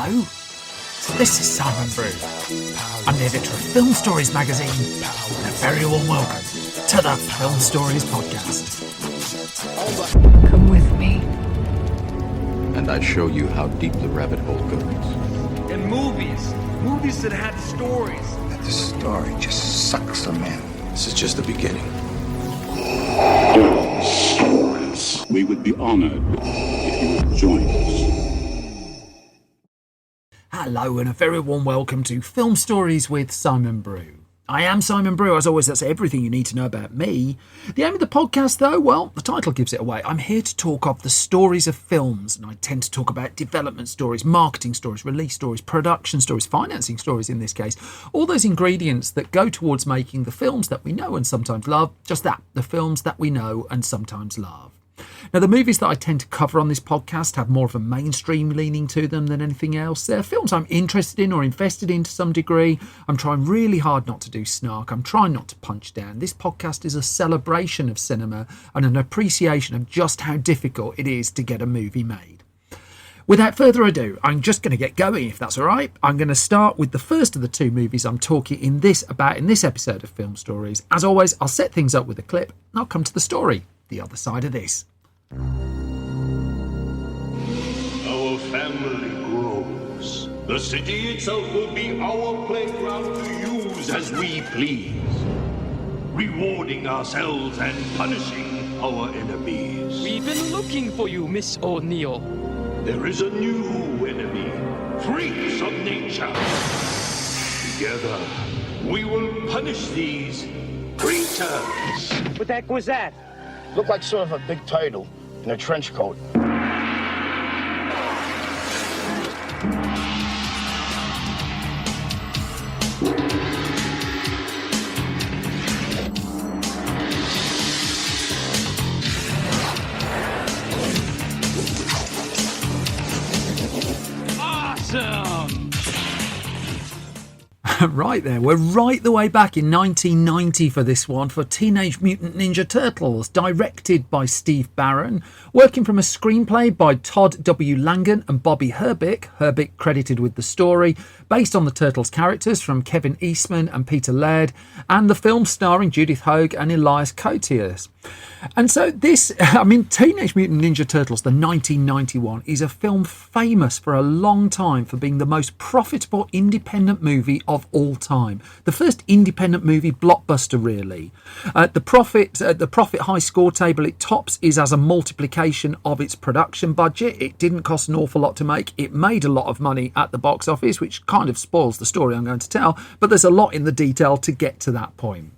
Hello, this is Simon Brew. I'm the editor of Film Stories magazine, and a very warm welcome to the Film Stories podcast. Come with me. And I show you how deep the rabbit hole goes. And movies that had stories. That the story just sucks them in. This is just the beginning. Stories. We would be honored if you would join us. Hello and a very warm welcome to Film Stories with Simon Brew. I am Simon Brew. As always, that's everything you need to know about me. The aim of the podcast, though, well, the title gives it away. I'm here to talk of the stories of films, and I tend to talk about development stories, marketing stories, release stories, production stories, financing stories in this case. All those ingredients that go towards making the films that we know and sometimes love. Just that, the films that we know and sometimes love. Now, the movies that I tend to cover on this podcast have more of a mainstream leaning to them than anything else. They're films I'm interested in or invested in to some degree. I'm trying really hard not to do snark. I'm trying not to punch down. This podcast is a celebration of cinema and an appreciation of just how difficult it is to get a movie made. Without further ado, I'm just going to get going, if that's all right. I'm going to start with the first of the two movies I'm talking in this episode of Film Stories. As always, I'll set things up with a clip and I'll come to the story the other side of this. Our family grows. The city itself will be our playground to use as we please. Rewarding ourselves and punishing our enemies. We've been looking for you, Miss O'Neill. There is a new enemy. Freaks of nature. Together, we will punish these creatures. What the heck was that? Looked like sort of a big turtle in a trench coat. Awesome! Right there, we're right the way back in 1990 for this one, for Teenage Mutant Ninja Turtles, directed by Steve Barron, working from a screenplay by Todd W. Langan and Bobby Herbig credited with the story, based on the Turtles characters from Kevin Eastman and Peter Laird, and the film starring Judith Hoag and Elias Koteas. And so Teenage Mutant Ninja Turtles, the 1991, is a film famous for a long time for being the most profitable independent movie of all time. The first independent movie blockbuster, really. The profit high score table it tops is as a multiplication of its production budget. It didn't cost an awful lot to make. It made a lot of money at the box office, which kind of spoils the story I'm going to tell, but there's a lot in the detail to get to that point.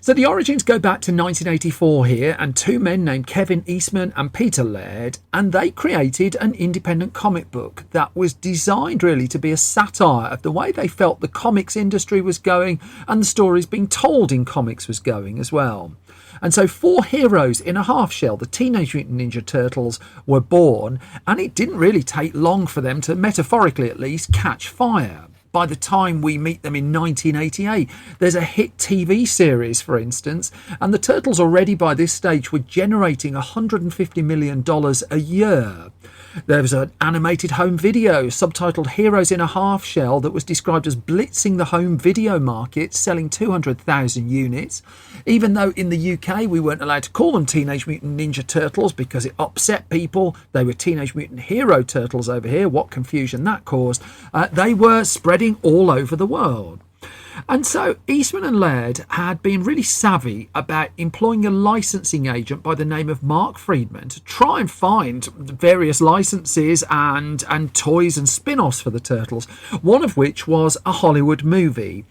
So the origins go back to 1984 here, and two men named Kevin Eastman and Peter Laird, and they created an independent comic book that was designed really to be a satire of the way they felt the comics industry was going and the stories being told in comics was going as well. And so four heroes in a half shell, the Teenage Mutant Ninja Turtles, were born, and it didn't really take long for them to, metaphorically at least, catch fire. By the time we meet them in 1988, there's a hit TV series, for instance, and the Turtles already by this stage were generating $150 million a year. There was an animated home video subtitled Heroes in a Half Shell that was described as blitzing the home video market, selling 200,000 units. Even though in the UK we weren't allowed to call them Teenage Mutant Ninja Turtles because it upset people, they were Teenage Mutant Hero Turtles over here, what confusion that caused. They were spreading all over the world. And so Eastman and Laird had been really savvy about employing a licensing agent by the name of Mark Friedman to try and find various licenses and toys and spin-offs for the Turtles, one of which was a Hollywood movie.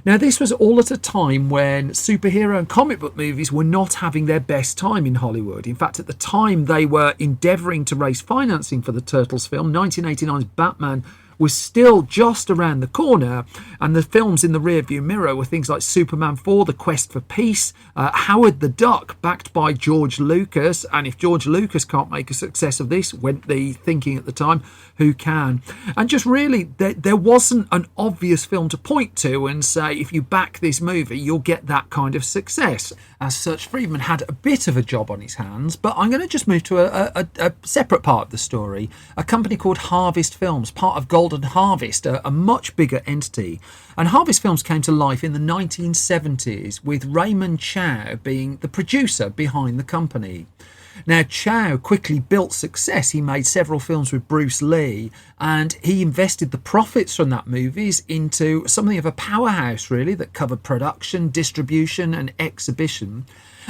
Now, this was all at a time when superhero and comic book movies were not having their best time in Hollywood. In fact, at the time they were endeavouring to raise financing for the Turtles film, 1989's Batman was still just around the corner, and the films in the rearview mirror were things like Superman 4, The Quest for Peace, Howard the Duck, backed by George Lucas, and if George Lucas can't make a success of this, went the thinking at the time, who can? And just really, there wasn't an obvious film to point to and say, if you back this movie, you'll get that kind of success. As such, Friedman had a bit of a job on his hands, but I'm going to just move to a separate part of the story, a company called Harvest Films, part of Golden Golden Harvest, a much bigger entity. And Harvest Films came to life in the 1970s with Raymond Chow being the producer behind the company. Now, Chow quickly built success. He made several films with Bruce Lee, and he invested the profits from that movies into something of a powerhouse, really, that covered production, distribution, and exhibition.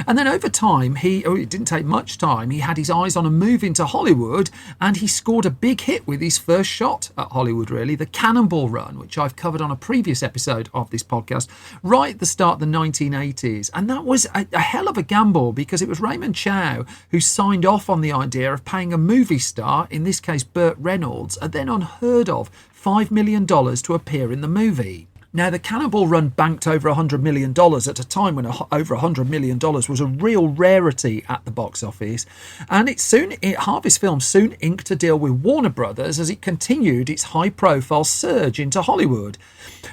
And then over time, it didn't take much time, he had his eyes on a move into Hollywood, and he scored a big hit with his first shot at Hollywood, really, the Cannonball Run, which I've covered on a previous episode of this podcast, right at the start of the 1980s. And that was a hell of a gamble, because it was Raymond Chow who signed off on the idea of paying a movie star, in this case Burt Reynolds, a then unheard of $5 million to appear in the movie. Now, the Cannonball Run banked over $100 million at a time when over $100 million was a real rarity at the box office. And Harvest Films soon inked a deal with Warner Brothers as it continued its high-profile surge into Hollywood.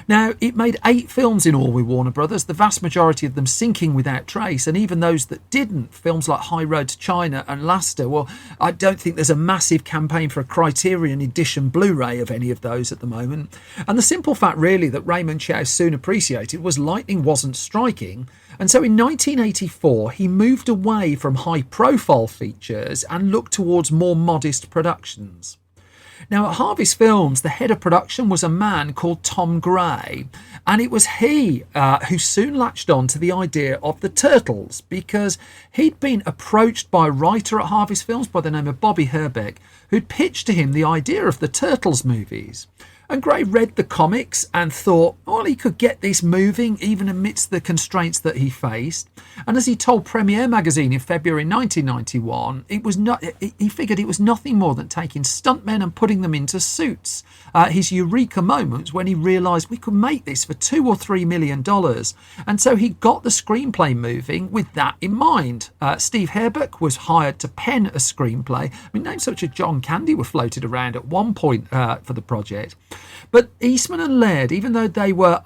Now, it made 8 films in all with Warner Brothers, the vast majority of them sinking without trace. And even those that didn't, films like High Road to China and Lasta, well, I don't think there's a massive campaign for a Criterion Edition Blu-ray of any of those at the moment. And the simple fact, really, that Raymond Chow soon appreciated was lightning wasn't striking, and so in 1984 he moved away from high-profile features and looked towards more modest productions. Now, at Harvest Films, the head of production was a man called Tom Gray, and it was he who soon latched on to the idea of the Turtles, because he'd been approached by a writer at Harvest Films by the name of Bobby Herbeck, who'd pitched to him the idea of the Turtles movies. And Gray read the comics and thought, well, he could get this moving even amidst the constraints that he faced. And as he told Premiere magazine in February 1991, he figured it was nothing more than taking stuntmen and putting them into suits. His eureka moment when he realised we could make this for $2 or $3 million. And so he got the screenplay moving with that in mind. Steve Herbeck was hired to pen a screenplay. I mean, names such as John Candy were floated around at one point for the project. But Eastman and Laird, even though they were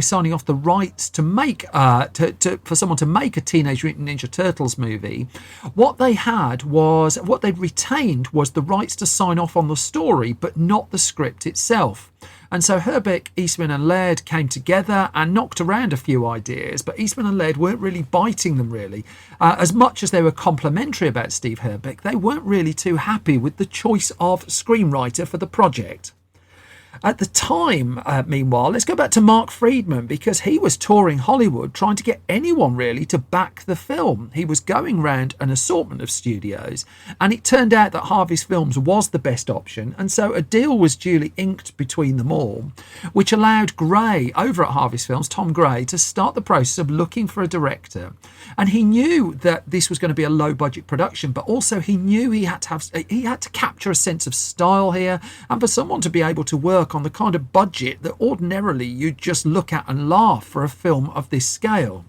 signing off the rights to make for someone to make a Teenage Mutant Ninja Turtles movie, what they'd retained was the rights to sign off on the story, but not the script itself. And so Herbeck, Eastman and Laird came together and knocked around a few ideas, but Eastman and Laird weren't really biting them, really. As much as they were complimentary about Steve Herbeck, they weren't really too happy with the choice of screenwriter for the project. At the time, meanwhile, let's go back to Mark Friedman, because he was touring Hollywood trying to get anyone really to back the film. He was going round an assortment of studios, and it turned out that Harvest Films was the best option, and so a deal was duly inked between them all, which allowed Gray over at Harvest Films, Tom Gray, to start the process of looking for a director. And he knew that this was going to be a low-budget production, but also he knew he had to capture a sense of style here, and for someone to be able to work on the kind of budget that ordinarily you'd just look at and laugh for a film of this scale.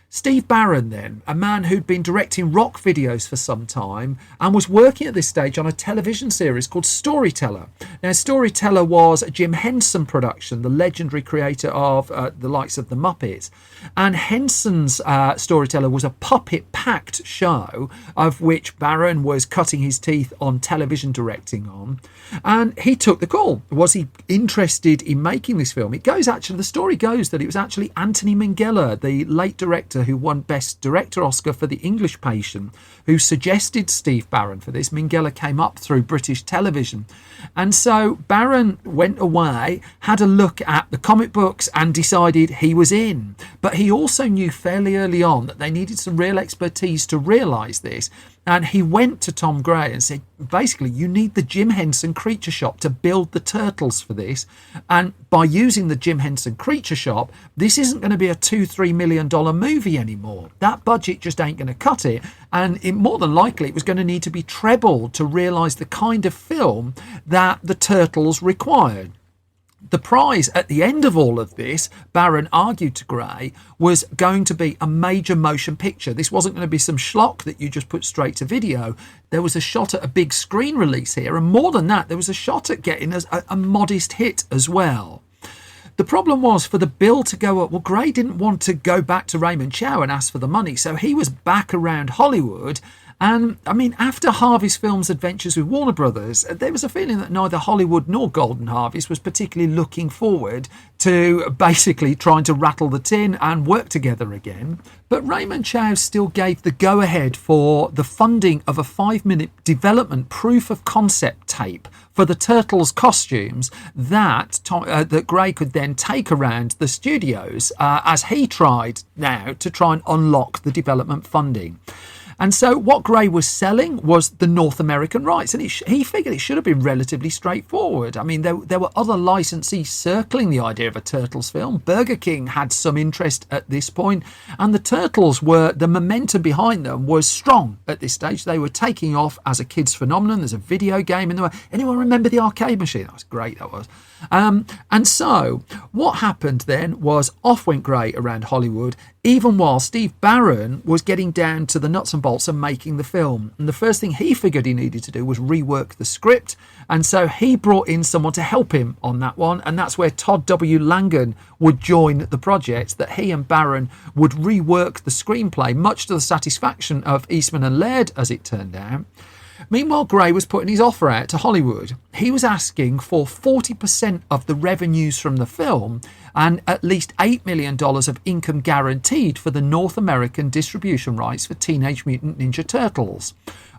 Steve Barron, then, a man who'd been directing rock videos for some time and was working at this stage on a television series called Storyteller. Now, Storyteller was a Jim Henson production, the legendary creator of the likes of the Muppets. And Henson's Storyteller was a puppet-packed show of which Barron was cutting his teeth on television directing on. And he took the call. Was he interested in making this film? The story goes that it was actually Anthony Minghella, the late director who won Best Director Oscar for The English Patient, who suggested Steve Barron for this. Minghella came up through British television. And so Barron went away, had a look at the comic books and decided he was in. But he also knew fairly early on that they needed some real expertise to realise this. And he went to Tom Gray and said, basically, you need the Jim Henson Creature Shop to build the Turtles for this. And by using the Jim Henson Creature Shop, this isn't going to be a $2-3 million movie anymore. That budget just ain't going to cut it. And more than likely, it was going to need to be trebled to realise the kind of film that the Turtles required. The prize at the end of all of this, Barron argued to Gray, was going to be a major motion picture. This wasn't going to be some schlock that you just put straight to video. There was a shot at a big screen release here, and more than that, there was a shot at getting a modest hit as well. The problem was, for the bill to go up, well, Gray didn't want to go back to Raymond Chow and ask for the money, so he was back around Hollywood, And I mean, after Harvest Films' adventures with Warner Brothers, there was a feeling that neither Hollywood nor Golden Harvest was particularly looking forward to basically trying to rattle the tin and work together again. But Raymond Chow still gave the go-ahead for the funding of a 5-minute development proof of concept tape for the Turtles costumes that Gray could then take around the studios as he tried now to try and unlock the development funding. And so what Gray was selling was the North American rights, and he figured it should have been relatively straightforward. I mean, there were other licensees circling the idea of a Turtles film. Burger King had some interest at this point, and the Turtles the momentum behind them was strong at this stage. They were taking off as a kids phenomenon. There's a video game in there. Anyone remember the arcade machine? That was great, that was. And so what happened then was off went Gray around Hollywood, even while Steve Barron was getting down to the nuts and bolts of making the film. And the first thing he figured he needed to do was rework the script. And so he brought in someone to help him on that one. And that's where Todd W. Langan would join the project, that he and Barron would rework the screenplay, much to the satisfaction of Eastman and Laird, as it turned out. Meanwhile, Gray was putting his offer out to Hollywood. He was asking for 40% of the revenues from the film and at least $8 million of income guaranteed for the North American distribution rights for Teenage Mutant Ninja Turtles.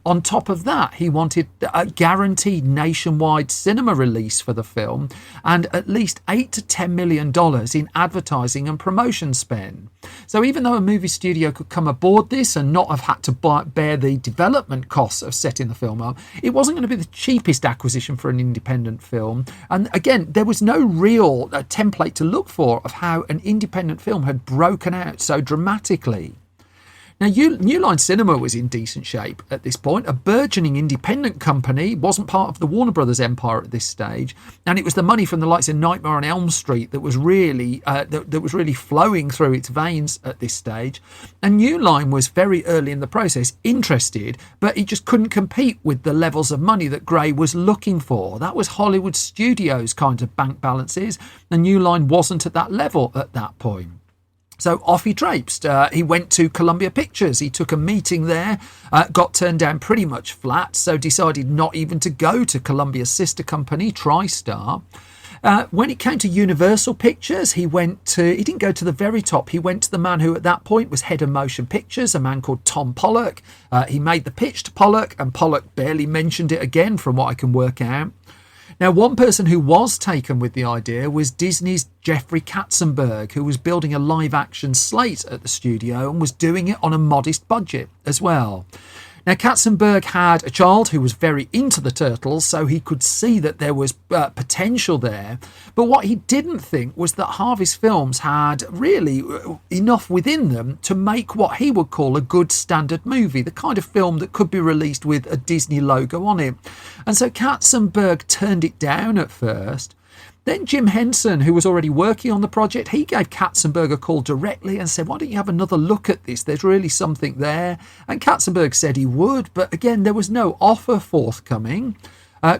On top of that, he wanted a guaranteed nationwide cinema release for the film and at least $8 to $10 million in advertising and promotion spend. So even though a movie studio could come aboard this and not have had to bear the development costs of setting the film up, it wasn't going to be the cheapest acquisition for an independent film. And again, there was no real template to look for of how an independent film had broken out so dramatically. Now, New Line Cinema was in decent shape at this point. A burgeoning independent company, wasn't part of the Warner Brothers empire at this stage, and it was the money from the likes of Nightmare on Elm Street that was really flowing through its veins at this stage. And New Line was very early in the process interested, but it just couldn't compete with the levels of money that Gray was looking for. That was Hollywood Studios' kind of bank balances, and New Line wasn't at that level at that point. So off he traipsed. He went to Columbia Pictures. He took a meeting there, got turned down pretty much flat, so decided not even to go to Columbia's sister company, TriStar. When it came to Universal Pictures, he didn't go to the very top. He went to the man who at that point was head of motion pictures, a man called Tom Pollock. He made the pitch to Pollock, and Pollock barely mentioned it again from what I can work out. Now, one person who was taken with the idea was Disney's Jeffrey Katzenberg, who was building a live-action slate at the studio and was doing it on a modest budget as well. Now, Katzenberg had a child who was very into the Turtles, so he could see that there was potential there. But what he didn't think was that Harvest Films had really enough within them to make what he would call a good standard movie, the kind of film that could be released with a Disney logo on it. And so Katzenberg turned it down at first. Then Jim Henson, who was already working on the project, he gave Katzenberg a call directly and said, why don't you have another look at this? There's really something there. And Katzenberg said he would, but again, there was no offer forthcoming.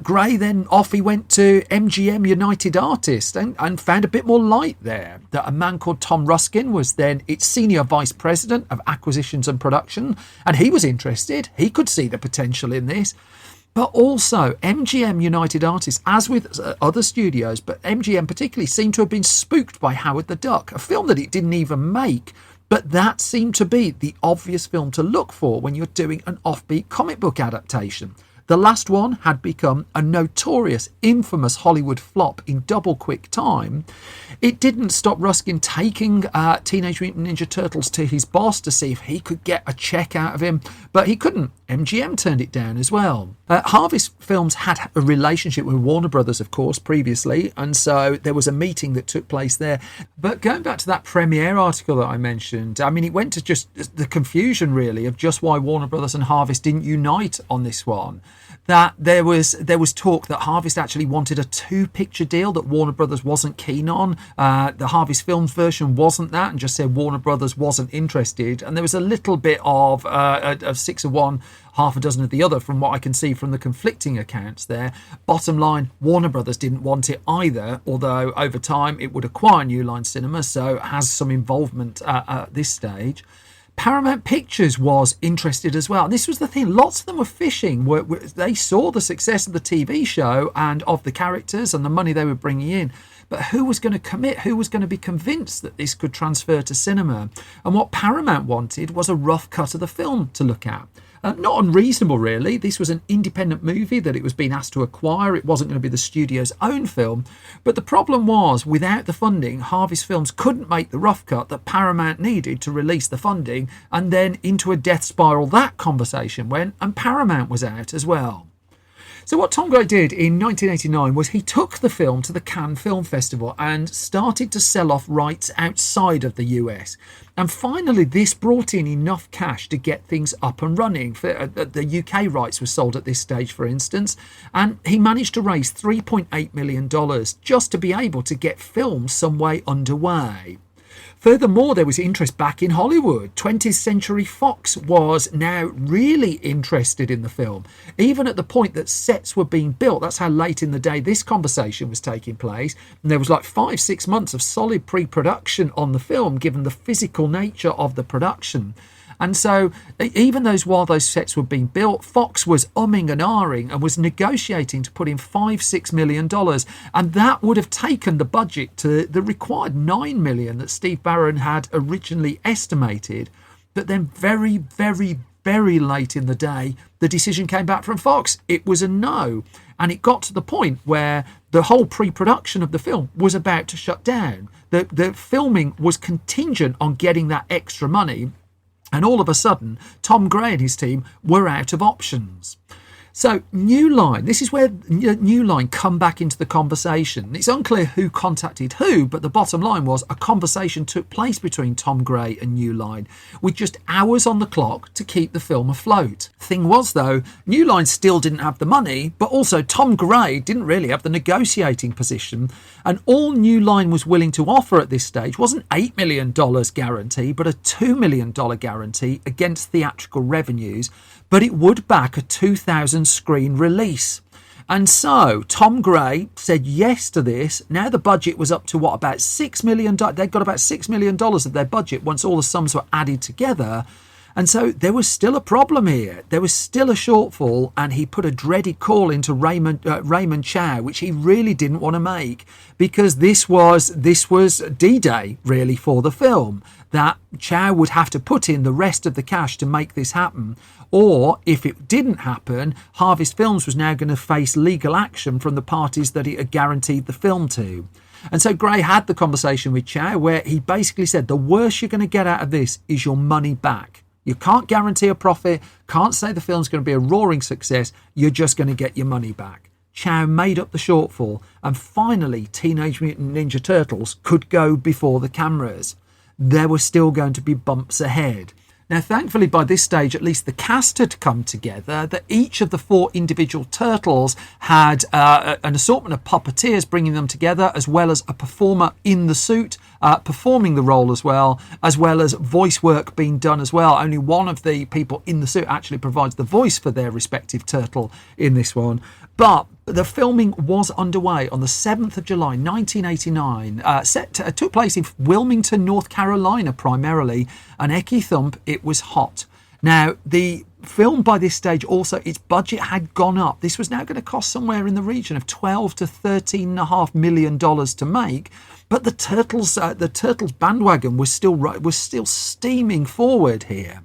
Gray then off he went to MGM United Artists and found a bit more light there. That a man called Tom Ruskin was then its senior vice president of acquisitions and production, and he was interested. He could see the potential in this. But also, MGM United Artists, as with other studios, but MGM particularly, seemed to have been spooked by Howard the Duck, a film that it didn't even make. But that seemed to be the obvious film to look for when you're doing an offbeat comic book adaptation. The last one had become a notorious, infamous Hollywood flop in double quick time. It didn't stop Ruskin taking Teenage Mutant Ninja Turtles to his boss to see if he could get a check out of him, but he couldn't. MGM turned it down as well. Harvest Films had a relationship with Warner Brothers, of course, previously, and so there was a meeting that took place there. But going back to that Premiere article that I mentioned, I mean, it went to just the confusion, really, of just why Warner Brothers and Harvest didn't unite on this one. That there was talk that Harvest actually wanted a 2-picture deal that Warner Brothers wasn't keen on. The Harvest Films version wasn't that, and just said Warner Brothers wasn't interested. And there was a little bit of 6 of one, half a dozen of the other, from what I can see from the conflicting accounts there. Bottom line, Warner Brothers didn't want it either, although over time it would acquire New Line Cinema, so it has some involvement at this stage. Paramount Pictures was interested as well. And this was the thing. Lots of them were fishing. They saw the success of the TV show and of the characters and the money they were bringing in. But who was going to commit? Who was going to be convinced that this could transfer to cinema? And what Paramount wanted was a rough cut of the film to look at. Not unreasonable, really. This was an independent movie that it was being asked to acquire. It wasn't going to be the studio's own film. But the problem was, without the funding, Harvest Films couldn't make the rough cut that Paramount needed to release the funding, and then into a death spiral that conversation went, and Paramount was out as well. So what Tom Gray did in 1989 was he took the film to the Cannes Film Festival and started to sell off rights outside of the US. And finally, this brought in enough cash to get things up and running. The UK rights were sold at this stage, for instance, and he managed to raise $3.8 million just to be able to get film some way underway. Furthermore, there was interest back in Hollywood. 20th Century Fox was now really interested in the film, even at the point that sets were being built. That's how late in the day this conversation was taking place. And there was like 5-6 months of solid pre-production on the film, given the physical nature of the production. And so even while those sets were being built, Fox was umming and ahhing and was negotiating to put in $5-6 million. And that would have taken the budget to the required $9 million that Steve Barron had originally estimated. But then very, very, very late in the day, the decision came back from Fox. It was a no. And it got to the point where the whole pre-production of the film was about to shut down. The filming was contingent on getting that extra money. And all of a sudden, Tom Gray and his team were out of options. So New Line, this is where New Line come back into the conversation. It's unclear who contacted who, but the bottom line was a conversation took place between Tom Gray and New Line with just hours on the clock to keep the film afloat. Thing was, though, New Line still didn't have the money, but also Tom Gray didn't really have the negotiating position. And all New Line was willing to offer at this stage wasn't $8 million guarantee, but a $2 million guarantee against theatrical revenues. But it would back a 2,000 screen release. And so Tom Gray said yes to this. Now the budget was up to about $6 million. They'd got about $6 million of their budget once all the sums were added together. And so there was still a problem here. There was still a shortfall, and he put a dreaded call into Raymond Chow, which he really didn't want to make, because this was D-Day really for the film, that Chow would have to put in the rest of the cash to make this happen. Or if it didn't happen, Harvest Films was now going to face legal action from the parties that it had guaranteed the film to. And so Gray had the conversation with Chow where he basically said, the worst you're going to get out of this is your money back. You can't guarantee a profit, can't say the film's going to be a roaring success, you're just going to get your money back. Chow made up the shortfall, and finally Teenage Mutant Ninja Turtles could go before the cameras. There were still going to be bumps ahead. Now, thankfully, by this stage, at least the cast had come together, that each of the 4 individual turtles had an assortment of puppeteers bringing them together, as well as a performer in the suit performing the role as well as voice work being done as well. Only one of the people in the suit actually provides the voice for their respective turtle in this one. But the filming was underway on the 7th of July 1989. Took place in Wilmington, North Carolina primarily, and Ecky Thump, it was hot. Now, the film by this stage also, its budget had gone up. This was now going to cost somewhere in the region of $12 to $13.5 million to make. But the Turtles bandwagon was still steaming forward here.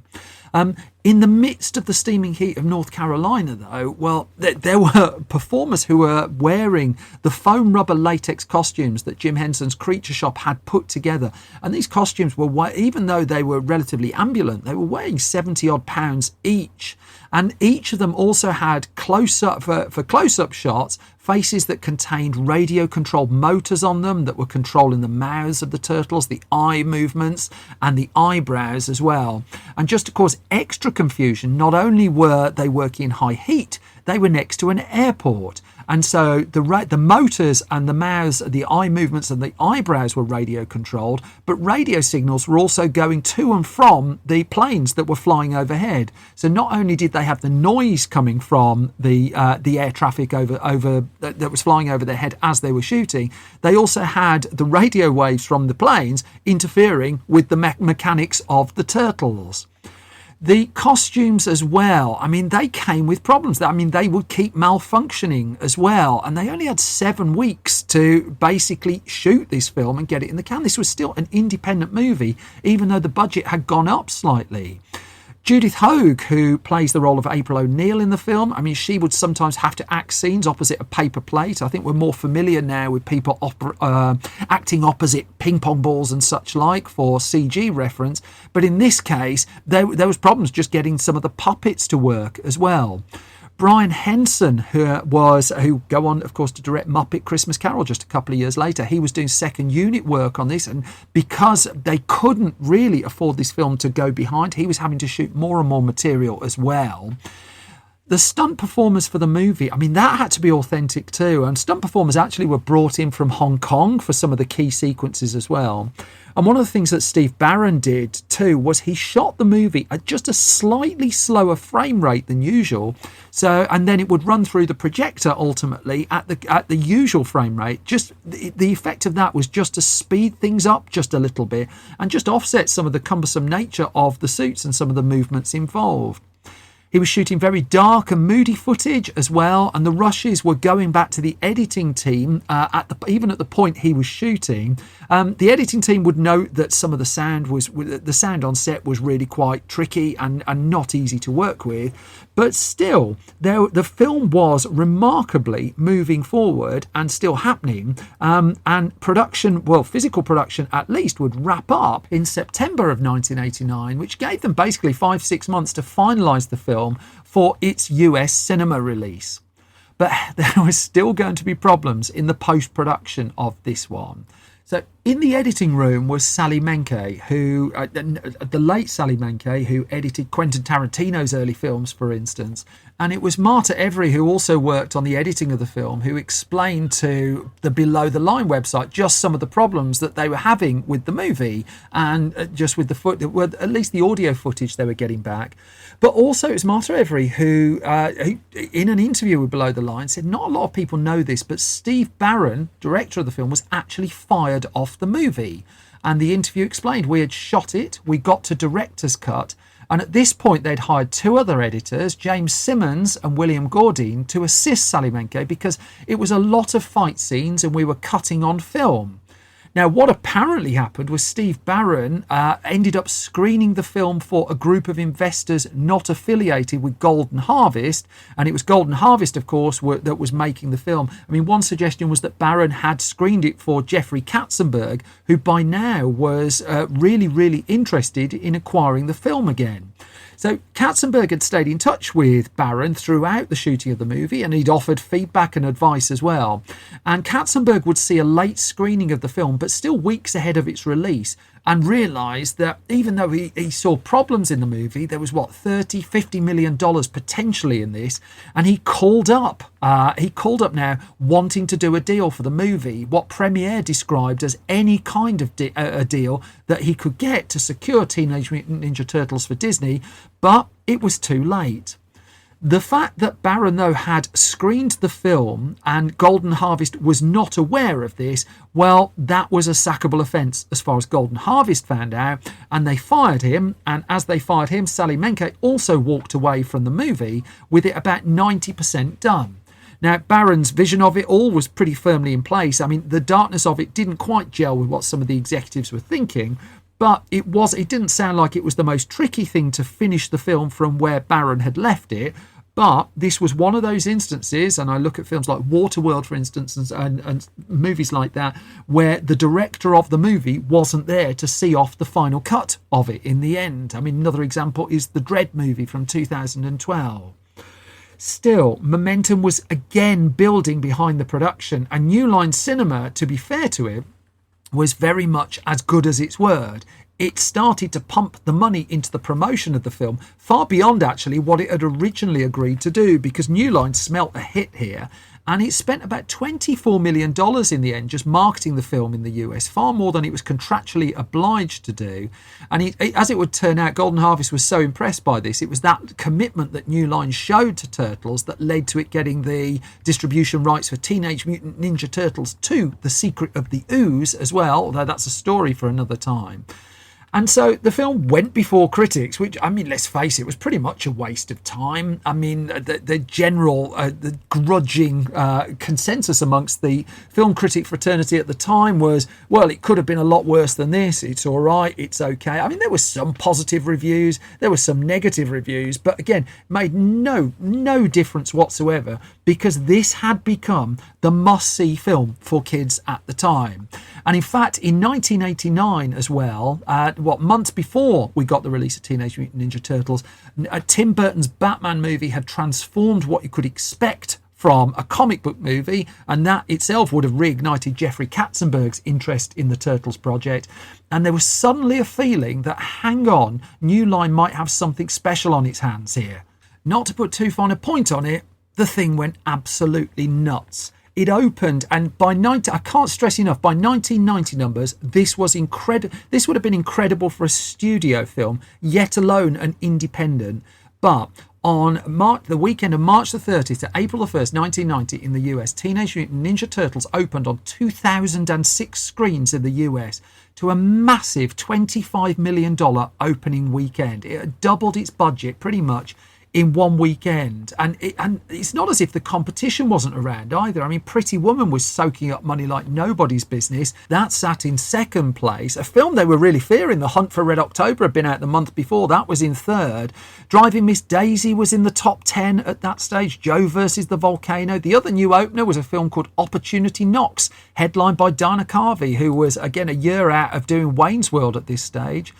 In the midst of the steaming heat of North Carolina, though, well, there were performers who were wearing the foam rubber latex costumes that Jim Henson's Creature Shop had put together. And these costumes were, even though they were relatively ambulant, they were weighing 70-odd pounds each. And each of them also had close-up, for close-up shots, faces that contained radio-controlled motors on them that were controlling the mouths of the turtles, the eye movements, and the eyebrows as well. And just to cause extra extra confusion, not only were they working in high heat, they were next to an airport. And so the motors and the mouths, the eye movements and the eyebrows were radio controlled, but radio signals were also going to and from the planes that were flying overhead. So not only did they have the noise coming from the air traffic over that was flying over their head as they were shooting, they also had the radio waves from the planes interfering with the mechanics of the turtles. The costumes as well, I mean, they came with problems. I mean, they would keep malfunctioning as well. And they only had 7 weeks to basically shoot this film and get it in the can. This was still an independent movie, even though the budget had gone up slightly. Judith Hoag, who plays the role of April O'Neil in the film, I mean, she would sometimes have to act scenes opposite a paper plate. I think we're more familiar now with people acting opposite ping pong balls and such like for CG reference. But in this case, there was problems just getting some of the puppets to work as well. Brian Henson, who go on, of course, to direct Muppet Christmas Carol just a couple of years later, he was doing second unit work on this, and because they couldn't really afford this film to go behind, he was having to shoot more and more material as well. The stunt performers for the movie, I mean, that had to be authentic too, and stunt performers actually were brought in from Hong Kong for some of the key sequences as well. And one of the things that Steve Barron did too was he shot the movie at just a slightly slower frame rate than usual. So, and then it would run through the projector ultimately at the usual frame rate. Just the effect of that was just to speed things up just a little bit and just offset some of the cumbersome nature of the suits and some of the movements involved. He was shooting very dark and moody footage as well, and the rushes were going back to the editing team even at the point he was shooting. The editing team would note that some of the sound on set was really quite tricky and not easy to work with, but still, the film was remarkably moving forward and still happening. And production, well, physical production at least, would wrap up in September of 1989, which gave them basically 5-6 months to finalise the film for its US cinema release. But there was still going to be problems in the post-production of this one. So in the editing room was Sally Menke, who, the late Sally Menke, who edited Quentin Tarantino's early films, for instance. And it was Marta Every, who also worked on the editing of the film, who explained to the Below the Line website just some of the problems that they were having with the movie and just with at least the audio footage they were getting back. But also it was Marta Every who, in an interview with Below the Line, said not a lot of people know this, but Steve Barron, director of the film, was actually fired off the movie. And the interview explained, we had shot it, we got to director's cut, and at this point they'd hired 2 other editors, James Simmons and William Gordine, to assist Sally Menke because it was a lot of fight scenes and we were cutting on film. Now, what apparently happened was Steve Barron ended up screening the film for a group of investors not affiliated with Golden Harvest, and it was Golden Harvest, of course, that was making the film. I mean, one suggestion was that Barron had screened it for Jeffrey Katzenberg, who by now was really, really interested in acquiring the film again. So Katzenberg had stayed in touch with Barron throughout the shooting of the movie, and he'd offered feedback and advice as well. And Katzenberg would see a late screening of the film, but still weeks ahead of its release, and realised that even though he saw problems in the movie, there was $30-50 million potentially in this, and he called up now wanting to do a deal for the movie, what Premiere described as any kind of a deal that he could get to secure Teenage Mutant Ninja Turtles for Disney, but it was too late. The fact that Barron, though, had screened the film and Golden Harvest was not aware of this, well, that was a sackable offence as far as Golden Harvest found out, and they fired him, and as they fired him, Sally Menke also walked away from the movie with it about 90% done. Now, Barron's vision of it all was pretty firmly in place. I mean, the darkness of it didn't quite gel with what some of the executives were thinking, but it didn't sound like it was the most tricky thing to finish the film from where Barron had left it. But this was one of those instances, and I look at films like Waterworld, for instance, and movies like that, where the director of the movie wasn't there to see off the final cut of it in the end. I mean, another example is the Dread movie from 2012. Still, momentum was again building behind the production, and New Line Cinema, to be fair to it, was very much as good as its word. it started to pump the money into the promotion of the film far beyond actually what it had originally agreed to do, because New Line smelt a hit here. And it spent about $24 million in the end just marketing the film in the US, far more than it was contractually obliged to do. And as it would turn out, Golden Harvest was so impressed by this. It was that commitment that New Line showed to Turtles that led to it getting the distribution rights for Teenage Mutant Ninja Turtles 2, The Secret of the Ooze as well, although that's a story for another time. And so the film went before critics, which, I mean, let's face it, was pretty much a waste of time. I mean, the general, the grudging consensus amongst the film critic fraternity at the time was, well, it could have been a lot worse than this. It's all right. It's okay. I mean, there were some positive reviews. There were some negative reviews. But again, made no difference whatsoever, because this had become the must-see film for kids at the time. And in fact, in 1989 as well, months before we got the release of Teenage Mutant Ninja Turtles, Tim Burton's Batman movie had transformed what you could expect from a comic book movie, and that itself would have reignited Jeffrey Katzenberg's interest in the Turtles project. And there was suddenly a feeling that, hang on, New Line might have something special on its hands here. Not to put too fine a point on it, the thing went absolutely nuts. It opened, and I can't stress enough, by 1990 numbers, this was incredible. This would have been incredible for a studio film, yet alone an independent. But on the weekend of March the 30th to April the 1st, 1990 in the US, Teenage Mutant Ninja Turtles opened on 2006 screens in the US to a massive $25 million opening weekend. It had doubled its budget pretty much in one weekend, and it's not as if the competition wasn't around either. I mean, Pretty Woman was soaking up money like nobody's business. That sat in second place. A film they were really fearing, The Hunt for Red October, had been out the month before. That was in third. Driving Miss Daisy was in the top 10 at that stage. Joe versus the Volcano. The other new opener was a film called Opportunity Knocks, headlined by Dana Carvey, who was again a year out of doing Wayne's World at this stage.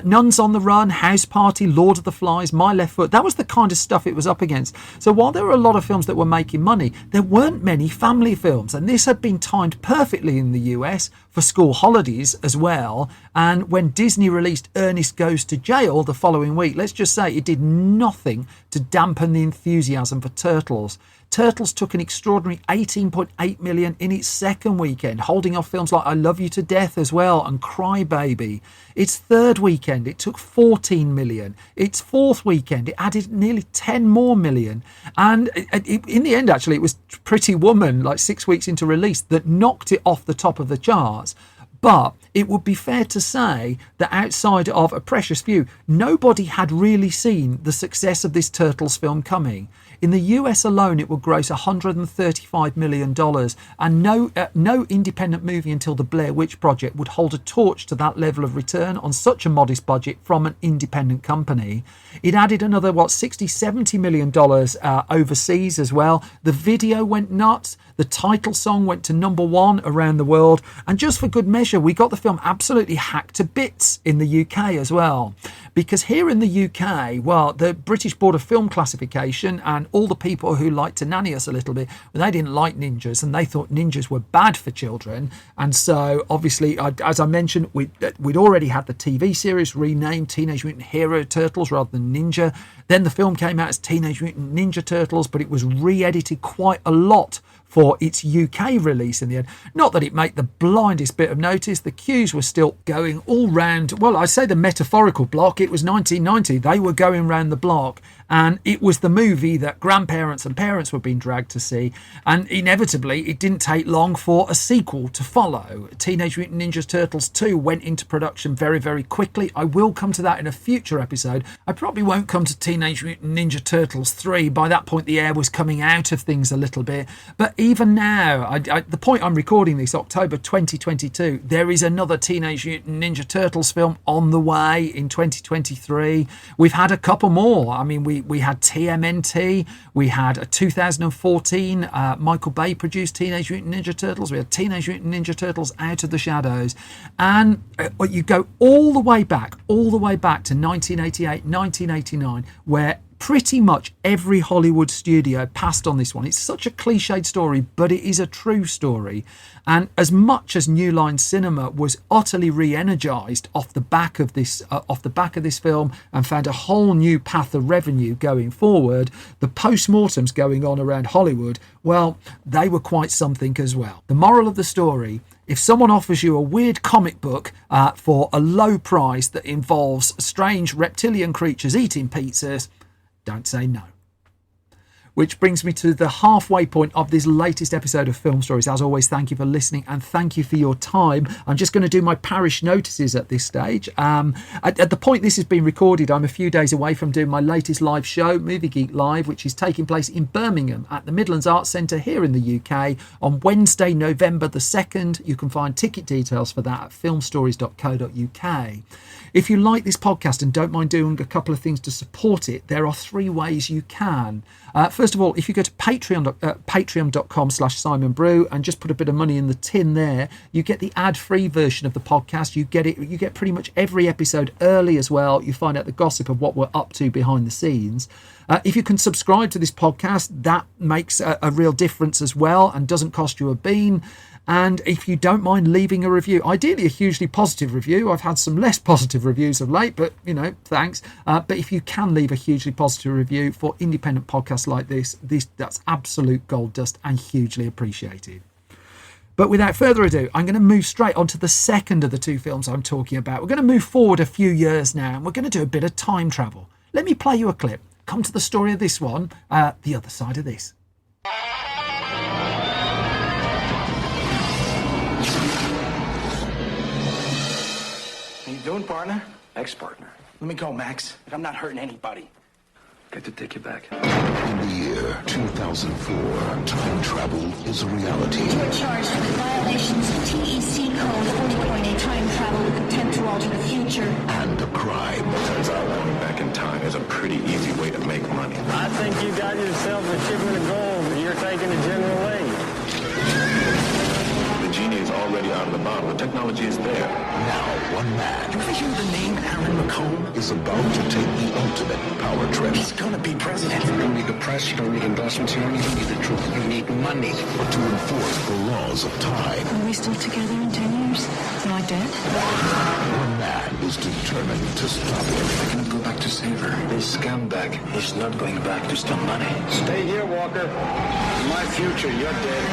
Nuns on the Run, House Party, Lord of the Flies, My Left Foot. That was the kind of stuff it was up against. So while there were a lot of films that were making money, there weren't many family films. And this had been timed perfectly in the US for school holidays as well. And when Disney released Ernest Goes to Jail the following week, let's just say it did nothing to dampen the enthusiasm for Turtles. Turtles took an extraordinary $18.8 million in its second weekend, holding off films like I Love You to Death as well and Cry Baby. Its third weekend, it took $14 million. Its fourth weekend, it added nearly $10 more million. And in the end, actually, it was Pretty Woman, like 6 weeks into release, that knocked it off the top of the charts. But it would be fair to say that outside of a precious few, nobody had really seen the success of this Turtles film coming. In the US alone, it would gross $135 million, and no independent movie until The Blair Witch Project would hold a torch to that level of return on such a modest budget from an independent company. It added another, $60-70 million overseas as well. The video went nuts. The title song went to #1 around the world. And just for good measure, we got the film absolutely hacked to bits in the UK as well. Because here in the UK, well, the British Board of Film Classification and all the people who like to nanny us a little bit, well, they didn't like ninjas, and they thought ninjas were bad for children. And so, obviously, as I mentioned, we'd already had the TV series renamed Teenage Mutant Hero Turtles rather than Ninja. Then the film came out as Teenage Mutant Ninja Turtles, but it was re-edited quite a lot for its UK release in the end. Not that it made the blindest bit of notice. The queues were still going all round, well, I say the metaphorical block. It was 1990. They were going round the block, and it was the movie that grandparents and parents were being dragged to see. And inevitably, it didn't take long for a sequel to follow. Teenage Mutant Ninja Turtles 2 went into production very, very quickly. I will come to that in a future episode. I probably won't come to Teenage Mutant Ninja Turtles 3. By that point, the air was coming out of things a little bit. But even now, the point I'm recording this, October 2022, there is another Teenage Mutant Ninja Turtles film on the way in 2023. We've had a couple more. I mean, we had TMNT. We had a 2014 Michael Bay produced Teenage Mutant Ninja Turtles. We had Teenage Mutant Ninja Turtles Out of the Shadows. And you go all the way back to 1988, 1989, where pretty much every Hollywood studio passed on this one. It's such a cliched story, but it is a true story. And as much as New Line Cinema was utterly re-energized off the back of this film and found a whole new path of revenue going forward, the post-mortems going on around Hollywood, well, they were quite something as well. The moral of the story: if someone offers you a weird comic book for a low price that involves strange reptilian creatures eating pizzas, don't say no. Which brings me to the halfway point of this latest episode of Film Stories. As always, thank you for listening and thank you for your time. I'm just going to do my parish notices at this stage. At the point this has been recorded, I'm a few days away from doing my latest live show, Movie Geek Live, which is taking place in Birmingham at the Midlands Arts Centre here in the UK on Wednesday, November the 2nd. You can find ticket details for that at filmstories.co.uk. If you like this podcast and don't mind doing a couple of things to support it, there are 3 ways you can. First of all, if you go to patreon.com/Simon Brew and just put a bit of money in the tin there, you get the ad-free version of the podcast. You get pretty much every episode early as well. You find out the gossip of what we're up to behind the scenes. If you can subscribe to this podcast, that makes a real difference as well and doesn't cost you a bean. And if you don't mind leaving a review, ideally a hugely positive review. I've had some less positive reviews of late, but, thanks. But if you can leave a hugely positive review for independent podcasts like this, that's absolute gold dust and hugely appreciated. But without further ado, I'm going to move straight on to the second of the 2 films I'm talking about. We're going to move forward a few years now, and we're going to do a bit of time travel. Let me play you a clip. Come to the story of this one, the other side of this. How you doing, partner? Ex-partner. Let me go, Max. I'm not hurting anybody. Got to take you back. In the year 2004, time travel is a reality. You are charged with violations of TEC Code 40.8 time travel with intent to alter the future. And a crime. Turns out going back in time is a pretty easy way to make money. I think you got yourself a shipment of gold that you're taking to General Lee. The genie is already out of the bottle. The technology is there. Now, one man. You ever hear the name Aaron McComb? Is about to take the ultimate power trip. He's gonna be president. You don't need the press, you don't need endorsements, you don't even need the truth. You need money. But to enforce the laws of time. Are we still together in 10 years? Am I dead? One man is determined to stop him. I cannot go back to save her. This scumbag is not going back to steal money. Stay here, Walker. In my future, you're dead.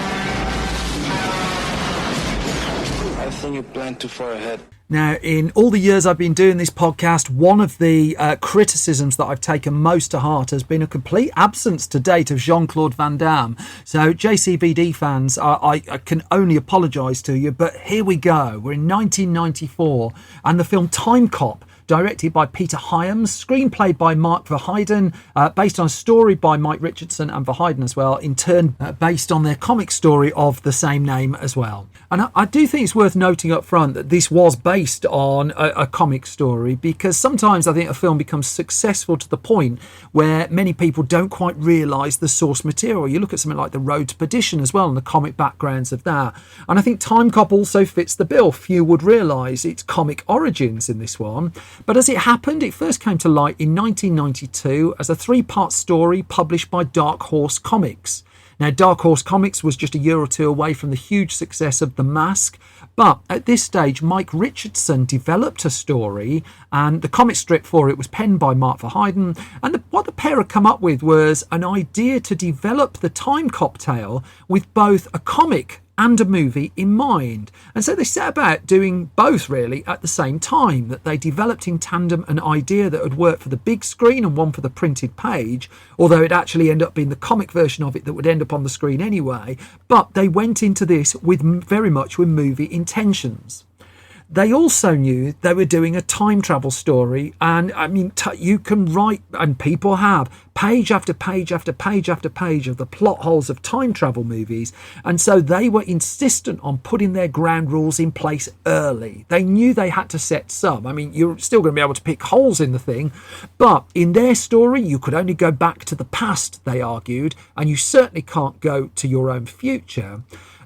I think you planned too far ahead. Now, in all the years I've been doing this podcast, one of the criticisms that I've taken most to heart has been a complete absence to date of Jean-Claude Van Damme. So, JCVD fans, I can only apologise to you, but here we go. We're in 1994, and the film Timecop, directed by Peter Hyams, screenplay by Mark Verheiden, based on a story by Mike Richardson and Verheiden as well, in turn based on their comic story of the same name as well. And I do think it's worth noting up front that this was based on a comic story, because sometimes I think a film becomes successful to the point where many people don't quite realise the source material. You look at something like The Road to Perdition as well and the comic backgrounds of that. And I think Timecop also fits the bill. Few would realise its comic origins in this one. But as it happened, it first came to light in 1992 as a 3-part story published by Dark Horse Comics. Now, Dark Horse Comics was just a year or 2 away from the huge success of The Mask, but at this stage, Mike Richardson developed a story, and the comic strip for it was penned by Mark Verheiden, and what the pair had come up with was an idea to develop the Timecop tale with both a comic and a movie in mind. And so they set about doing both really at the same time, that they developed in tandem an idea that would work for the big screen and one for the printed page, although it actually ended up being the comic version of it that would end up on the screen anyway. But they went into this with very much with movie intentions. They also knew they were doing a time travel story, and I mean, you can write, and people have, page after page after page after page of the plot holes of time travel movies, and so they were insistent on putting their ground rules in place early. They knew they had to set some. I mean, you're still going to be able to pick holes in the thing, but in their story, you could only go back to the past, they argued, and you certainly can't go to your own future.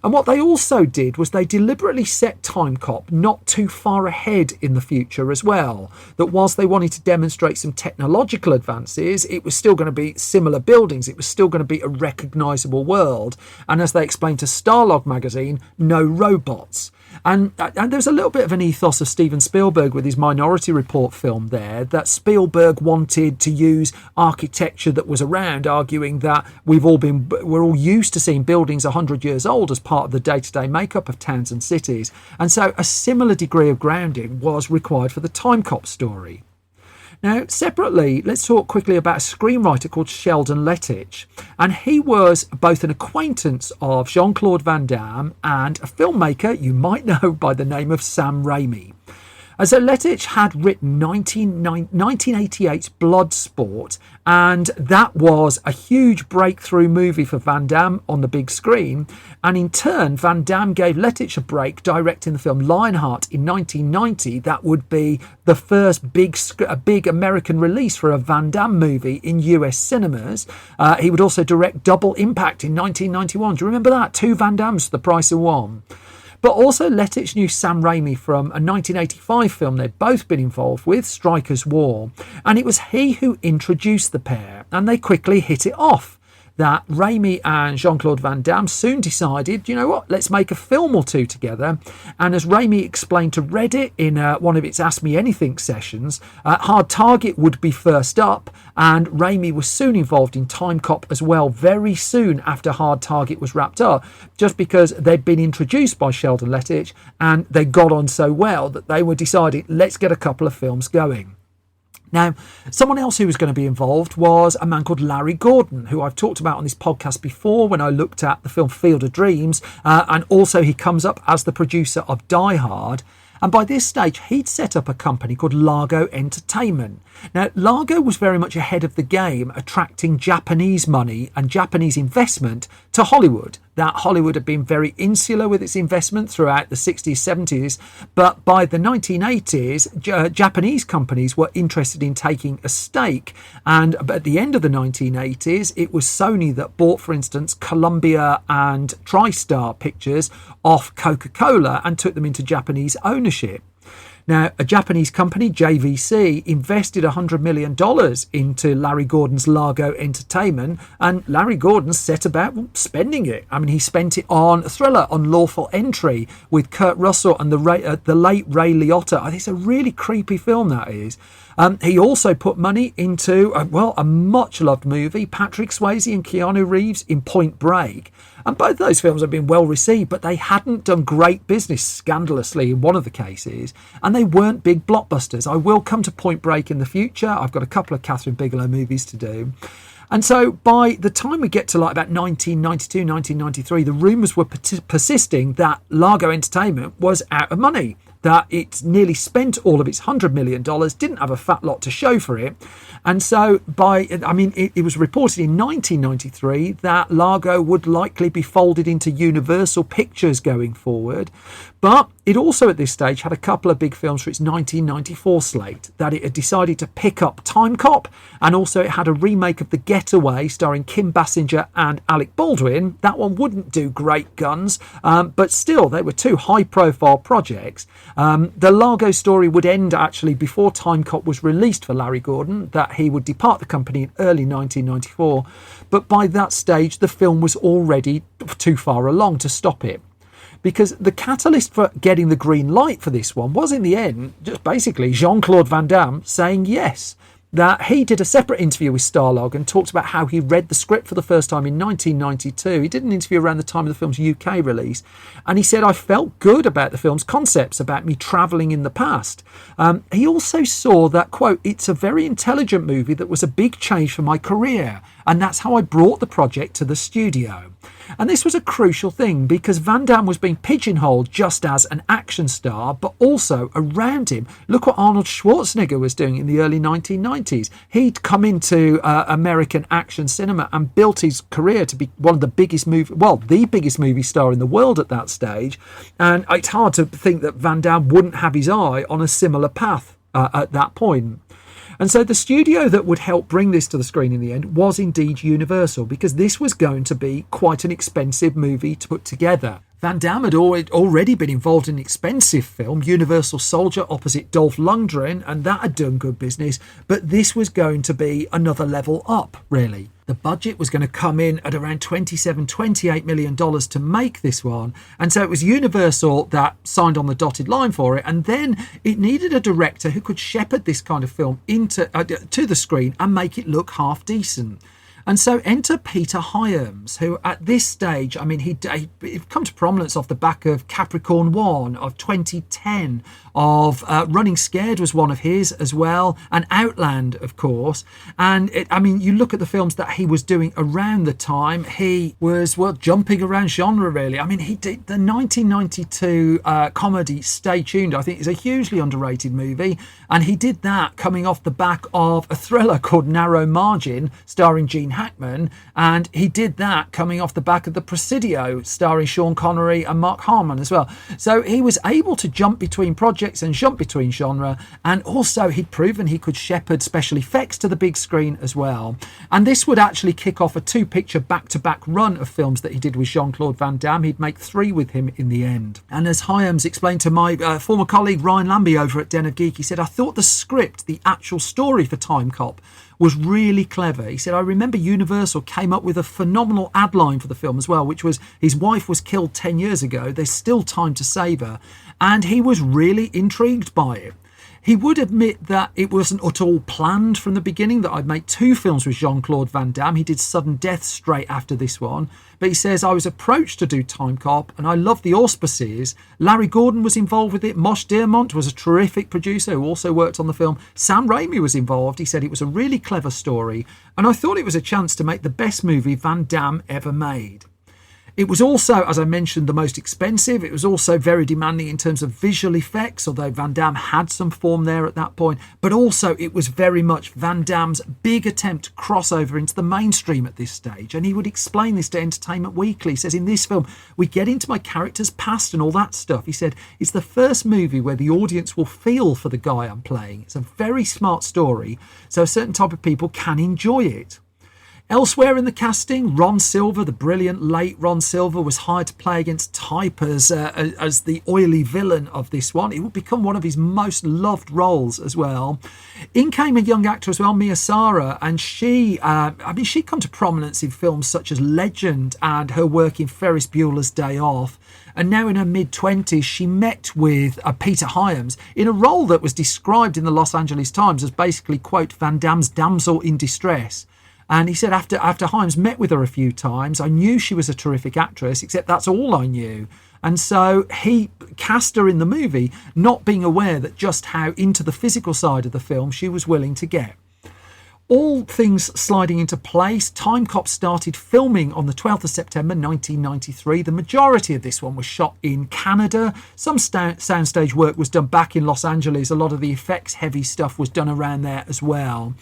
And what they also did was they deliberately set Timecop not too far ahead in the future as well. That whilst they wanted to demonstrate some technological advances, it was still going to be similar buildings. It was still going to be a recognisable world. And as they explained to Starlog magazine, no robots. And there's a little bit of an ethos of Steven Spielberg with his Minority Report film there, that Spielberg wanted to use architecture that was around, arguing that we're all used to seeing buildings 100 years old as part of the day-to-day makeup of towns and cities. And so a similar degree of grounding was required for the Timecop story. Now, separately, let's talk quickly about a screenwriter called Sheldon Lettich. And he was both an acquaintance of Jean-Claude Van Damme and a filmmaker you might know by the name of Sam Raimi. So Lettich had written 1988's Bloodsport, and that was a huge breakthrough movie for Van Damme on the big screen. And in turn, Van Damme gave Lettich a break directing the film Lionheart in 1990. That would be the first big American release for a Van Damme movie in US cinemas. He would also direct Double Impact in 1991. Do you remember that? 2 Van Dammes for the price of one. But also Lettich knew Sam Raimi from a 1985 film they'd both been involved with, Strikers War. And it was he who introduced the pair, and they quickly hit it off. That Raimi and Jean-Claude Van Damme soon decided, you know what, let's make a film or two together. And as Raimi explained to Reddit in one of its Ask Me Anything sessions, Hard Target would be first up, and Raimi was soon involved in Timecop as well, very soon after Hard Target was wrapped up, just because they'd been introduced by Sheldon Lettich and they got on so well that they were deciding, let's get a couple of films going. Now, someone else who was going to be involved was a man called Larry Gordon, who I've talked about on this podcast before when I looked at the film Field of Dreams, and also he comes up as the producer of Die Hard. And by this stage, he'd set up a company called Largo Entertainment. Now, Largo was very much ahead of the game, attracting Japanese money and Japanese investment to Hollywood. That Hollywood had been very insular with its investment throughout the 60s, 70s, but by the 1980s, Japanese companies were interested in taking a stake. And at the end of the 1980s, it was Sony that bought, for instance, Columbia and TriStar Pictures off Coca-Cola and took them into Japanese ownership. Now, a Japanese company, JVC, invested $100 million into Larry Gordon's Largo Entertainment, and Larry Gordon set about spending it. I mean, he spent it on a thriller, on Lawful Entry, with Kurt Russell and the late Ray Liotta. I think it's a really creepy film, that is. He also put money into, a much-loved movie, Patrick Swayze and Keanu Reeves in Point Break. And both those films have been well received, but they hadn't done great business, scandalously, in one of the cases. And they weren't big blockbusters. I will come to Point Break in the future. I've got a couple of Catherine Bigelow movies to do. And so by the time we get to like about 1992, 1993, the rumours were persisting that Largo Entertainment was out of money, that it nearly spent all of its $100 million, didn't have a fat lot to show for it. And so it was reported in 1993 that Largo would likely be folded into Universal Pictures going forward. But it also at this stage had a couple of big films for its 1994 slate, that it had decided to pick up Timecop, and also it had a remake of The Getaway starring Kim Basinger and Alec Baldwin. That one wouldn't do great guns, but still they were two high-profile projects. The Largo story would end actually before Timecop was released for Larry Gordon, that he would depart the company in early 1994. But by that stage, the film was already too far along to stop it. Because the catalyst for getting the green light for this one was in the end just basically Jean-Claude Van Damme saying yes. That he did a separate interview with Starlog and talked about how he read the script for the first time in 1992. He did an interview around the time of the film's UK release, and he said, I felt good about the film's concepts, about me travelling in the past. He also saw that, quote, it's a very intelligent movie that was a big change for my career, and that's how I brought the project to the studio. And this was a crucial thing because Van Damme was being pigeonholed just as an action star, but also around him. Look what Arnold Schwarzenegger was doing in the early 1990s. He'd come into American action cinema and built his career to be one of the biggest the biggest movie star in the world at that stage. And it's hard to think that Van Damme wouldn't have his eye on a similar path at that point. And so the studio that would help bring this to the screen in the end was indeed Universal, because this was going to be quite an expensive movie to put together. Van Damme had already been involved in an expensive film, Universal Soldier, opposite Dolph Lundgren, and that had done good business, but this was going to be another level up, really. The budget was going to come in at around $28 million to make this one, and so it was Universal that signed on the dotted line for it, and then it needed a director who could shepherd this kind of film to the screen and make it look half decent. And so enter Peter Hyams, who at this stage, I mean, he'd come to prominence off the back of Capricorn 1 of 2010, of Running Scared was one of his as well, and Outland, of course. And you look at the films that he was doing around the time, he was, jumping around genre, really. I mean, he did the 1992 comedy Stay Tuned, I think is a hugely underrated movie. And he did that coming off the back of a thriller called Narrow Margin, starring Gene Hackman, and he did that coming off the back of The Presidio, starring Sean Connery and Mark Harmon as well. So he was able to jump between projects and jump between genre, and also he'd proven he could shepherd special effects to the big screen as well. And this would actually kick off a 2-picture back-to-back run of films that he did with Jean-Claude Van Damme. He'd make 3 with him in the end. And as Hyams explained to my former colleague Ryan Lambie over at Den of Geek, he said, I thought the script, the actual story for Timecop, was really clever. He said, I remember Universal came up with a phenomenal ad line for the film as well, which was his wife was killed 10 years ago. There's still time to save her. And he was really intrigued by it. He would admit that it wasn't at all planned from the beginning that I'd make 2 films with Jean-Claude Van Damme. He did Sudden Death straight after this one. But he says, I was approached to do Timecop and I loved the auspices. Larry Gordon was involved with it. Mosh Dearmont was a terrific producer who also worked on the film. Sam Raimi was involved. He said it was a really clever story. And I thought it was a chance to make the best movie Van Damme ever made. It was also, as I mentioned, the most expensive. It was also very demanding in terms of visual effects, although Van Damme had some form there at that point. But also it was very much Van Damme's big attempt to cross over into the mainstream at this stage. And he would explain this to Entertainment Weekly. He says, in this film, we get into my character's past and all that stuff. He said, it's the first movie where the audience will feel for the guy I'm playing. It's a very smart story, so a certain type of people can enjoy it. Elsewhere in the casting, Ron Silver, the brilliant late Ron Silver, was hired to play against type as the oily villain of this one. It would become one of his most loved roles as well. In came a young actor as well, Mia Sara, and she'd come to prominence in films such as Legend and her work in Ferris Bueller's Day Off. And now in her mid-20s, she met with Peter Hyams in a role that was described in the Los Angeles Times as basically, quote, Van Damme's damsel in distress. And he said after Hyams met with her a few times, I knew she was a terrific actress, except that's all I knew. And so he cast her in the movie, not being aware that just how into the physical side of the film she was willing to get. All things sliding into place, Timecop started filming on the 12th of September 1993. The majority of this one was shot in Canada. Some soundstage work was done back in Los Angeles. A lot of the effects heavy stuff was done around there as well.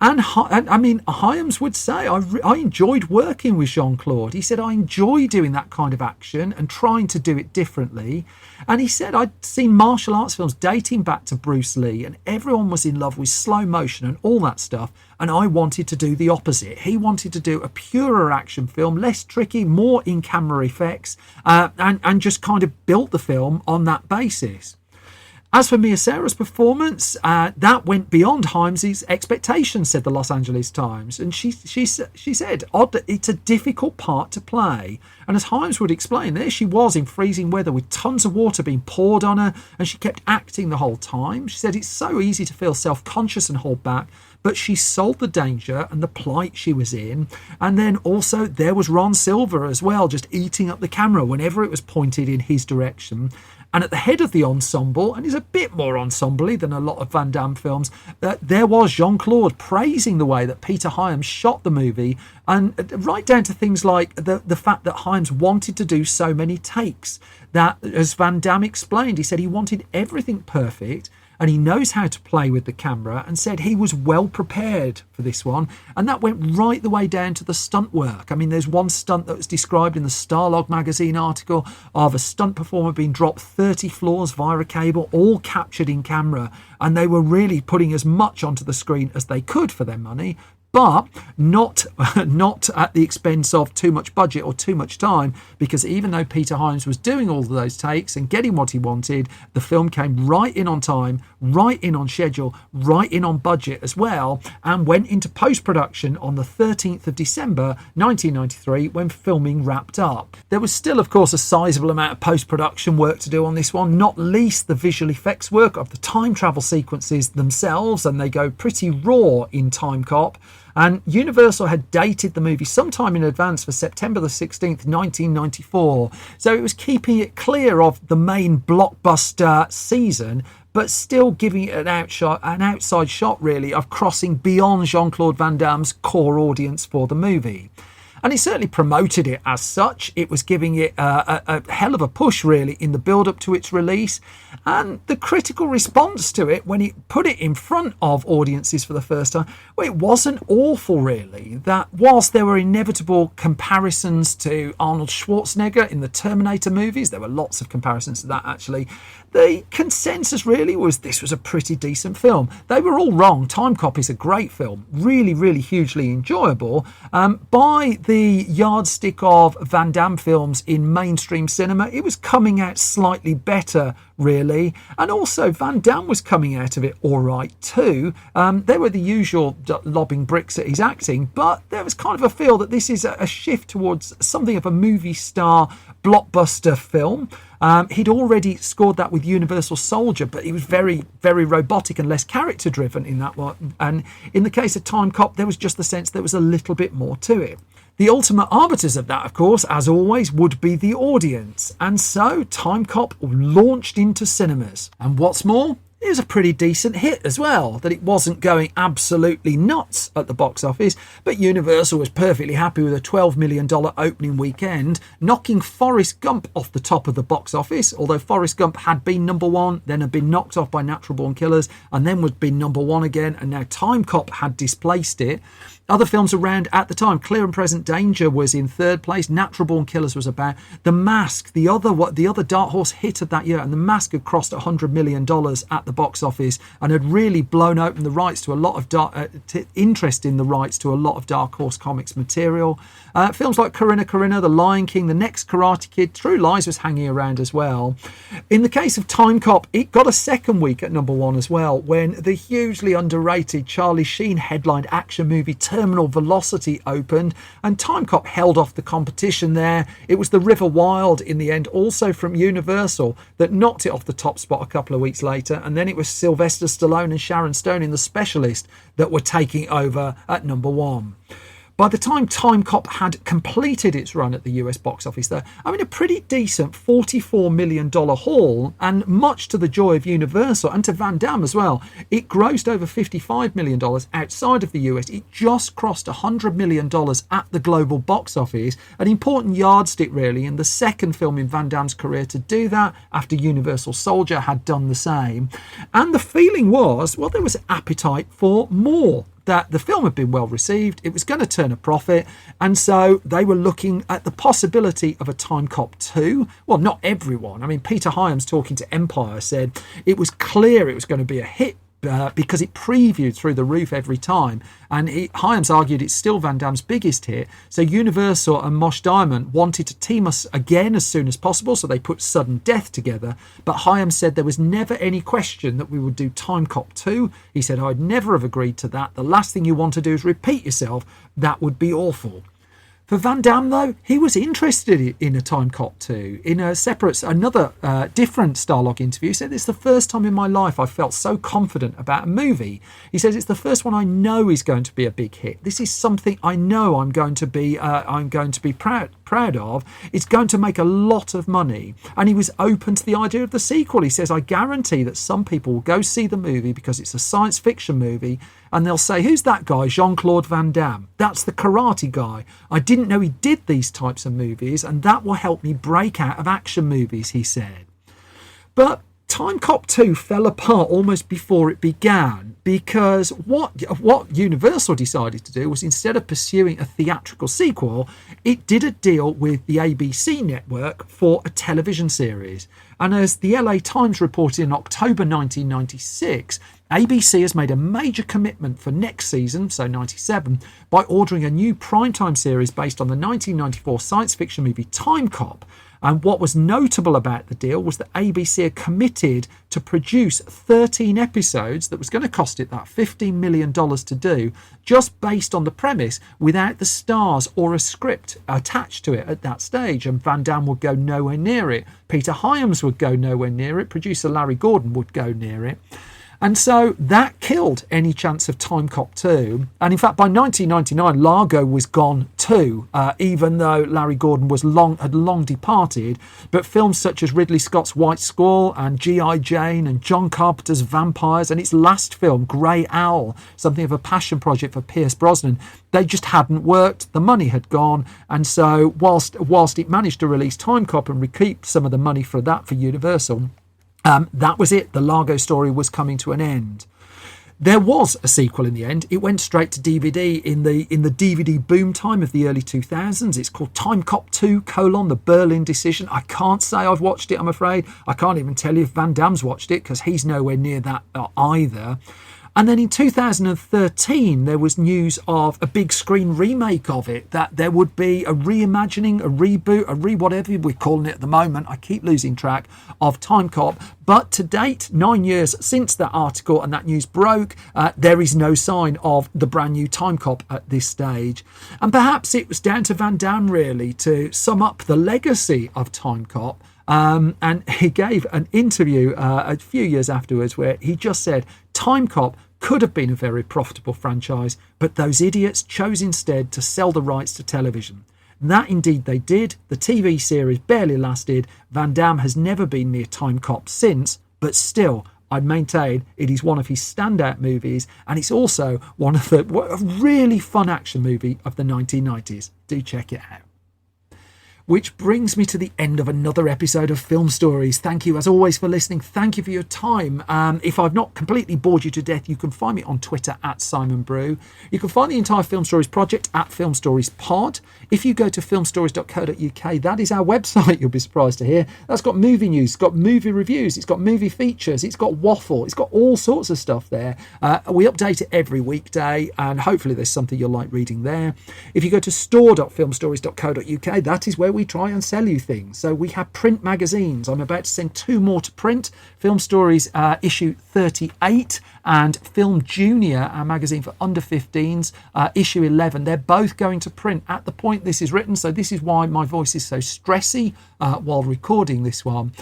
And Hyams would say, I enjoyed working with Jean-Claude. He said, I enjoy doing that kind of action and trying to do it differently. And he said, I'd seen martial arts films dating back to Bruce Lee, and everyone was in love with slow motion and all that stuff. And I wanted to do the opposite. He wanted to do a purer action film, less tricky, more in-camera effects, and just kind of built the film on that basis. As for Mia Sara's performance, that went beyond Hyams' expectations, said the Los Angeles Times. And she said, it's a difficult part to play. And as Hyams would explain, there she was in freezing weather with tons of water being poured on her, and she kept acting the whole time. She said it's so easy to feel self-conscious and hold back, but she sold the danger and the plight she was in. And then also there was Ron Silver as well, just eating up the camera whenever it was pointed in his direction. And at the head of the ensemble, and he's a bit more ensemble-y than a lot of Van Damme films, there was Jean-Claude praising the way that Peter Hyams shot the movie, and right down to things like the fact that Hyams wanted to do so many takes. That, as Van Damme explained, he said he wanted everything perfect, and he knows how to play with the camera, and said he was well prepared for this one. And that went right the way down to the stunt work. I mean, there's one stunt that was described in the Starlog magazine article of a stunt performer being dropped 30 floors via a cable, all captured in camera. And they were really putting as much onto the screen as they could for their money. but not at the expense of too much budget or too much time, because even though Peter Hyams was doing all of those takes and getting what he wanted, the film came right in on time, right in on schedule, right in on budget as well, and went into post-production on the 13th of December 1993 when filming wrapped up. There was still, of course, a sizable amount of post-production work to do on this one, not least the visual effects work of the time travel sequences themselves, and they go pretty raw in Timecop. And Universal had dated the movie sometime in advance for September the 16th, 1994. So it was keeping it clear of the main blockbuster season, but still giving it an outside shot, really, of crossing beyond Jean-Claude Van Damme's core audience for the movie. And he certainly promoted it as such. It was giving it a hell of a push, really, in the build-up to its release. And the critical response to it, when he put it in front of audiences for the first time, well, it wasn't awful, really. That whilst there were inevitable comparisons to Arnold Schwarzenegger in the Terminator movies, there were lots of comparisons to that, actually, the consensus really was this was a pretty decent film. They were all wrong. Timecop is a great film, really, really hugely enjoyable. By the yardstick of Van Damme films in mainstream cinema, it was coming out slightly better, really. And also Van Damme was coming out of it all right too. There were the usual lobbing bricks at his acting, but there was kind of a feel that this is a shift towards something of a movie star blockbuster film. He'd already scored that with Universal Soldier, but he was very, very robotic and less character driven in that one. And in the case of Timecop, there was just the sense there was a little bit more to it. The ultimate arbiters of that, of course, as always, would be the audience. And so Timecop launched into cinemas. And what's more, it was a pretty decent hit as well, that it wasn't going absolutely nuts at the box office, but Universal was perfectly happy with a $12 million opening weekend, knocking Forrest Gump off the top of the box office, although Forrest Gump had been number one, then had been knocked off by Natural Born Killers, and then would be number one again, and now Timecop had displaced it. Other films around at the time, Clear and Present Danger was in third place, Natural Born Killers was about, The Mask, the other dark horse hit of that year, and The Mask had crossed $100 million at the box office and had really blown open the rights to a lot of interest in the rights to a lot of Dark Horse Comics material. Films like Corinna, The Lion King, The Next Karate Kid, True Lies was hanging around as well. In the case of Timecop, it got a second week at number one as well, when the hugely underrated Charlie Sheen headlined action movie Terminal Velocity opened, and Timecop held off the competition there. It was The River Wild in the end, also from Universal, that knocked it off the top spot a couple of weeks later, and then it was Sylvester Stallone and Sharon Stone in The Specialist that were taking over at number one. By the time Timecop had completed its run at the US box office, though, I mean, a pretty decent $44 million haul, and much to the joy of Universal and to Van Damme as well, it grossed over $55 million outside of the US. It just crossed $100 million at the global box office, an important yardstick, really, and the second film in Van Damme's career to do that after Universal Soldier had done the same. And the feeling was, well, there was appetite for more. That the film had been well received, it was going to turn a profit, and so they were looking at the possibility of a Timecop 2. Well, not everyone. I mean, Peter Hyams, talking to Empire, said it was clear it was going to be a hit because it previewed through the roof every time, and Hyams argued it's still Van Damme's biggest hit. So Universal and Mosh Diamond wanted to team us again as soon as possible, so they put Sudden Death together, but Hyams said there was never any question that we would do Timecop 2. He said, I'd never have agreed to that. The last thing you want to do is repeat yourself. That would be awful. For Van Damme, though, he was interested in a Timecop 2. In a another different Starlog interview, he said, it's the first time in my life I felt so confident about a movie. He says, it's the first one I know is going to be a big hit. This is something I know I'm going to be proud of. It's going to make a lot of money. And he was open to the idea of the sequel. He says, I guarantee that some people will go see the movie because it's a science fiction movie, and they'll say, who's that guy? Jean-Claude Van Damme. That's the karate guy. I didn't know he did these types of movies, and that will help me break out of action movies, he said. But Timecop 2 fell apart almost before it began, because what Universal decided to do was, instead of pursuing a theatrical sequel, it did a deal with the ABC network for a television series. And as the LA Times reported in October 1996, ABC has made a major commitment for next season, so 97, by ordering a new primetime series based on the 1994 science fiction movie Timecop. And what was notable about the deal was that ABC had committed to produce 13 episodes that was going to cost it that $15 million to do, just based on the premise, without the stars or a script attached to it at that stage. And Van Damme would go nowhere near it. Peter Hyams would go nowhere near it. Producer Larry Gordon would go near it. And so that killed any chance of Timecop 2. And in fact, by 1999, Largo was gone too, even though Larry Gordon had long departed. But films such as Ridley Scott's White Squall and G.I. Jane and John Carpenter's Vampires and its last film, Grey Owl, something of a passion project for Pierce Brosnan, they just hadn't worked. The money had gone. And so whilst it managed to release Timecop and recoup some of the money for that for Universal, that was it. The Largo story was coming to an end. There was a sequel in the end. It went straight to DVD in the DVD boom time of the early 2000s. It's called Timecop 2: The Berlin Decision. I can't say I've watched it, I'm afraid. I can't even tell you if Van Damme's watched it, because he's nowhere near that either. And then in 2013, there was news of a big screen remake of it, that there would be a reimagining, a reboot, whatever we're calling it at the moment. I keep losing track of Timecop. But to date, 9 years since that article and that news broke, there is no sign of the brand new Timecop at this stage. And perhaps it was down to Van Damme, really, to sum up the legacy of Timecop. And he gave an interview a few years afterwards where he just said, Timecop could have been a very profitable franchise, but those idiots chose instead to sell the rights to television. That indeed they did. The TV series barely lasted. Van Damme has never been near Timecop since, but still, I'd maintain it is one of his standout movies, and it's also one of a really fun action movie of the 1990s. Do check it out. Which brings me to the end of another episode of Film Stories. Thank you as always for listening. Thank you for your time. If I've not completely bored you to death, you can find me on Twitter at Simon Brew. You can find the entire Film Stories project at Film Stories Pod. If you go to filmstories.co.uk, that is our website, you'll be surprised to hear. That's got movie news, it's got movie reviews, it's got movie features, it's got waffle, it's got all sorts of stuff there. We update it every weekday, and hopefully there's something you'll like reading there. If you go to store.filmstories.co.uk, that is where we try and sell you things. So we have print magazines. I'm about to send 2 more to print. Film Stories issue 38 and Film Junior, our magazine for under 15s, issue 11. They're both going to print at the point this is written, so this is why my voice is so stressy while recording this one.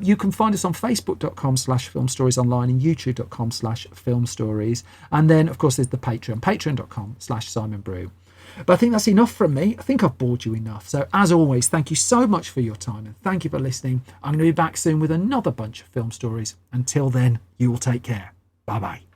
You can find us on facebook.com/filmstoriesonline and youtube.com/filmstories. And then, of course, there's the Patreon, patreon.com/Simon Brew. But I think that's enough from me. I think I've bored you enough. So as always, thank you so much for your time, and thank you for listening. I'm going to be back soon with another bunch of film stories. Until then, you will take care. Bye-bye.